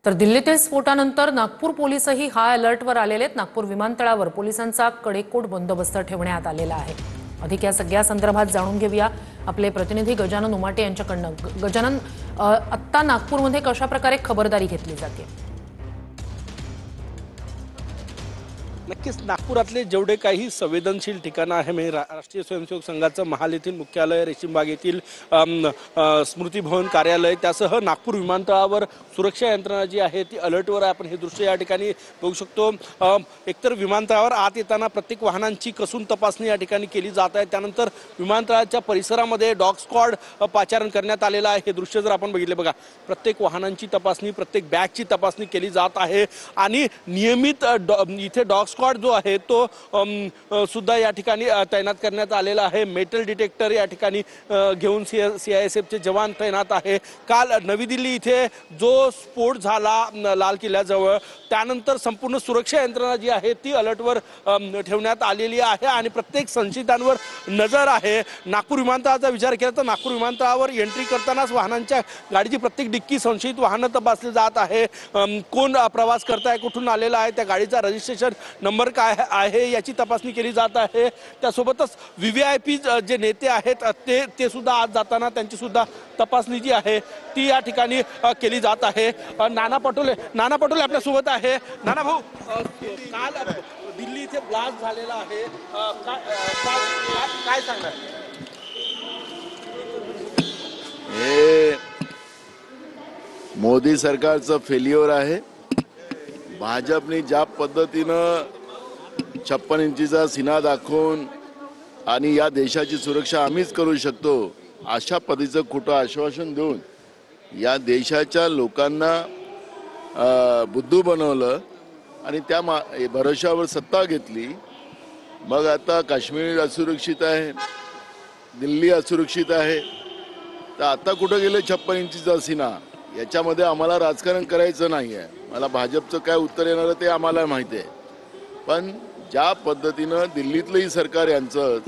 तर दिल्लीतील स्फोटानंतर नागपूर पोलीसही हाय अलर्टवर आलेले आहेत। नागपूर विमानतळावर पोलिसांचा कडेकोट बंदोबस्त ठेवण्यात आलेला आहे। अधिक या सगळ्या संदर्भात जाणून घेऊया आपले प्रतिनिधी गजानन उमाटे यांच्याकडून। गजानन, आत्ता नागपूरमध्ये कशा प्रकारे खबरदारी घेतली जाते? नक्कीच नागपुरातले जेवढे काही संवेदनशील ठिकाणं आहे, म्हणजे राष्ट्रीय स्वयंसेवक संघाचं महाल येथील मुख्यालय, रेशीमबाग येथील स्मृती भवन कार्यालय, त्यासह नागपूर विमानतळावर सुरक्षा यंत्रणा जी आहे ती अलर्टवर आहे। आपण हे दृश्य या ठिकाणी बघू शकतो। एकतर विमानतळावर आत येताना प्रत्येक वाहनांची कसून तपासणी या ठिकाणी केली जात आहे। त्यानंतर विमानतळाच्या परिसरामध्ये डॉग स्क्वॉड पाचारण करण्यात आलेलं आहे। हे दृश्य जर आपण बघितले बघा, प्रत्येक वाहनांची तपासणी, प्रत्येक बॅगची तपासणी केली जात आहे आणि नियमित इथे डॉग स्क्वॉड जो आहे तो सुद्धा या ठिकाणी तैनात करण्यात आलेला आहे। मेटल डिटेक्टर या ठिकाणी घेऊन सीआयएसएफचे जवान तैनात आहे। काल नवी दिल्ली इथे जो स्फोट झाला लाल किल्ल्याजवळ, त्यानंतर संपूर्ण सुरक्षा यंत्रणा जी आहे ती अलर्टवर ठेवण्यात आलेली आहे आणि प्रत्येक संशयितांवर नजर आहे। नागपूर विमानतळाचा विचार केला तर नागपूर विमानतळावर एंट्री करतानाच वाहनांच्या गाडीची प्रत्येक डिक्की संशयित वाहनं तपासली जात आहे। कोण प्रवास करताय, कुठून आलेला आहे, त्या गाडीचा रजिस्ट्रेशन नंबर काय आहे याची तपासणी केली जात आहे। त्यासोबतच व्हीव्हीआयपी जे नेते आहेत ते सुद्धा आज जाताना त्यांची सुद्धा तपासणी जी आहे ती या ठिकाणी केली जात आहे। नाना पटोले आपल्या सोबत आहे। नाना भाऊ, काल दिल्ली इथे ब्लास्ट झालेला आहे, काय सांगणार? हे मोदी सरकारचं फेल्युअर आहे। भाजपने ज्या पद्धतीनं 56 इंचीचा सीना दाखवून आणि या देशाची सुरक्षा आम्हीच करू शकतो अशा पद्धतीचं खोटं आश्वासन देऊन या देशाच्या लोकांना बुद्धू बनवलं आणि त्या भरोशावर सत्ता घेतली। मग आता काश्मीर असुरक्षित आहे, दिल्ली असुरक्षित आहे, तर आता कुठं गेले 56 इंचीचा सीना? याच्यामध्ये आम्हाला राजकारण करायचं नाही आहे। मला भाजपचं काय उत्तर येणार ते आम्हाला माहिती आहे, पण ज्या पद्धतीनं दिल्लीतलंही सरकार यांचंच,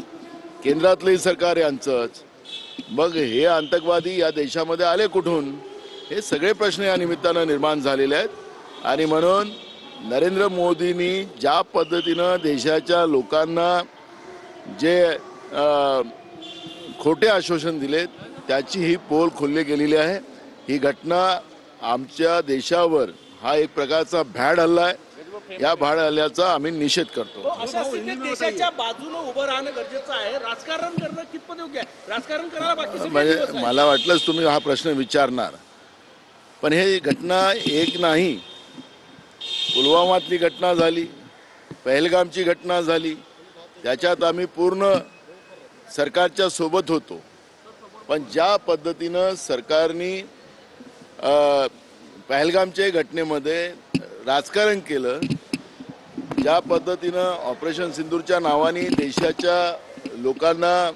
केंद्रातलंही सरकार यांचंच, मग हे आतंकवादी या देशामध्ये आले कुठून? हे सगळे प्रश्न या निमित्तानं निर्माण झालेले आहेत आणि म्हणून नरेंद्र मोदींनी ज्या पद्धतीनं देशाच्या लोकांना जे खोटे आश्वासन दिले त्याची ही पोल खोलली गेलेली आहे। ही घटना आमच्या देशावर हा एक प्रकारचा भ्याड हल्ला आहे। या भ्याड हल्ल्याचा आम्ही निषेध करतो। देशाच्या बाजूने उभं राहणं गरजेचं आहे। राजकारण करणं कितपत योग्य आहे? राजकारण करायला बाकी म्हणजे मला वाटलंच तुम्ही हा प्रश्न विचारणार, पण हे घटना एक नाही, पुलवामातली घटना झाली, पहलगामची घटना झाली, त्याच्यात आम्ही पूर्ण सरकारच्या सोबत होतो। पण ज्या पद्धतीनं सरकारने पहलगामच्या घटनेमध्ये राजकारण केलं, ज्या पद्धतीनं ऑपरेशन सिंदूरच्या नावाने देशाच्या लोकांना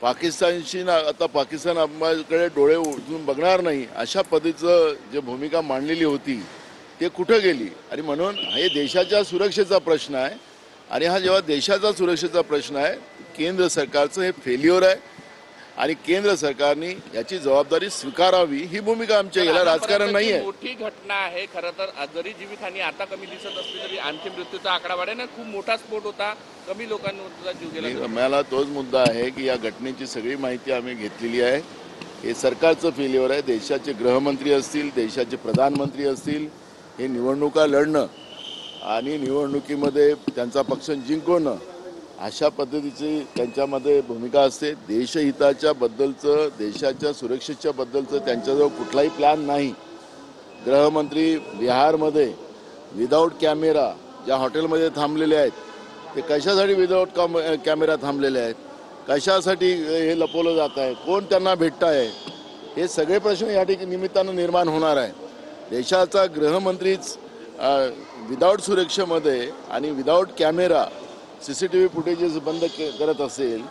पाकिस्तानशी आता पाकिस्तानकडे डोळे उचलून बघणार नाही अशा पद्धतीचं जे भूमिका मांडलेली होती ते कुठं गेली? आणि म्हणून हे देशाच्या सुरक्षेचा प्रश्न आहे आणि हा जेव्हा देशाचा सुरक्षेचा प्रश्न आहे, केंद्र सरकारचं हे फेल्युअर आहे आणि केंद्र सरकारने याची जबाबदारी स्वीकारावी ही भूमिका आमच्या, याला राजकारण नाही आहे। मोठी घटना आहे खरं तर। जरी जीवितहानी आता कमी दिसत असली तरी आणखी मृत्यूचा आकडा वाढेल। खूप मोठा स्फोट होता, कमी लोकांचा जीव गेला। मला तोच मुद्दा आहे की या घटनेची सगळी माहिती आम्ही घेतलेली आहे। हे सरकारचं फेल्युअर आहे। देशाचे गृहमंत्री असतील, देशाचे प्रधानमंत्री असतील, हे निवडणुका लढणं आणि निवडणुकीमध्ये त्यांचा पक्ष जिंकवणं अशा पद्धतीची त्यांच्यामध्ये भूमिका असते। देशहिताच्या बद्दलचं, देशाच्या सुरक्षेच्या बद्दलचं त्यांच्याजवळ कुठलाही प्लॅन नाही। गृहमंत्री बिहारमध्ये विदाऊट कॅमेरा ज्या हॉटेलमध्ये थांबलेले आहेत ते कशासाठी विदाऊट कॅमेरा थांबलेले आहेत? कशासाठी हे लपवलं जात आहे? कोण त्यांना भेटत आहे? हे सगळे प्रश्न या ठिकाणी निमित्तानं निर्माण होणार आहे। देशाचा गृहमंत्रीच विदाऊट सुरक्षेमध्ये आणि विदाऊट कॅमेरा CCTV फुटेजेस बंद करत असेल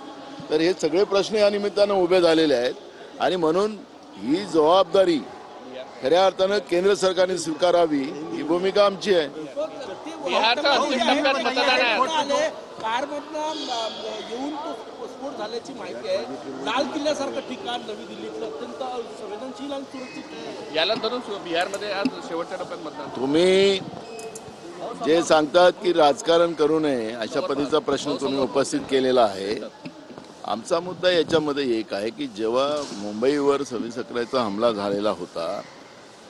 तर हे सगळे प्रश्न या निमित्तानं उभे झालेले आहेत आणि म्हणून ही जबाबदारी खऱ्या अर्थानं केंद्र सरकारने स्वीकारावी ही भूमिका आमची आहे। कारमधनं येऊन तो स्फोट झाल्याची माहिती आहे. लाल किल्ल्यासारखं ठिकाण नवी दिल्लीतलं अत्यंत संवेदनशील आणि सुरक्षित आहे. याला धरून बिहारमध्ये आज शेवटच्या टप्प्यात मतदान. तुम्ही जे सांगतात की राजकारण करू नये अशा पद्धतीचा प्रश्न तुम्ही उपस्थित केलेला आहे. आमचा मुद्दा याच्यामध्ये एक आहे की जेव्हा मुंबईवर 26 अकराचा हमला झालेला होता,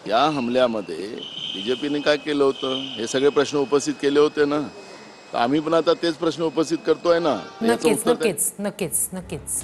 या हमल्यामध्ये बीजेपीने काय केलं होतं हे सगळे प्रश्न उपस्थित केले होते ना. तर आम्ही पण आता तेच प्रश्न उपस्थित करतोय ना. याचं नक्कीच उत्तर द्या. नक्कीच नक्कीच नक्कीच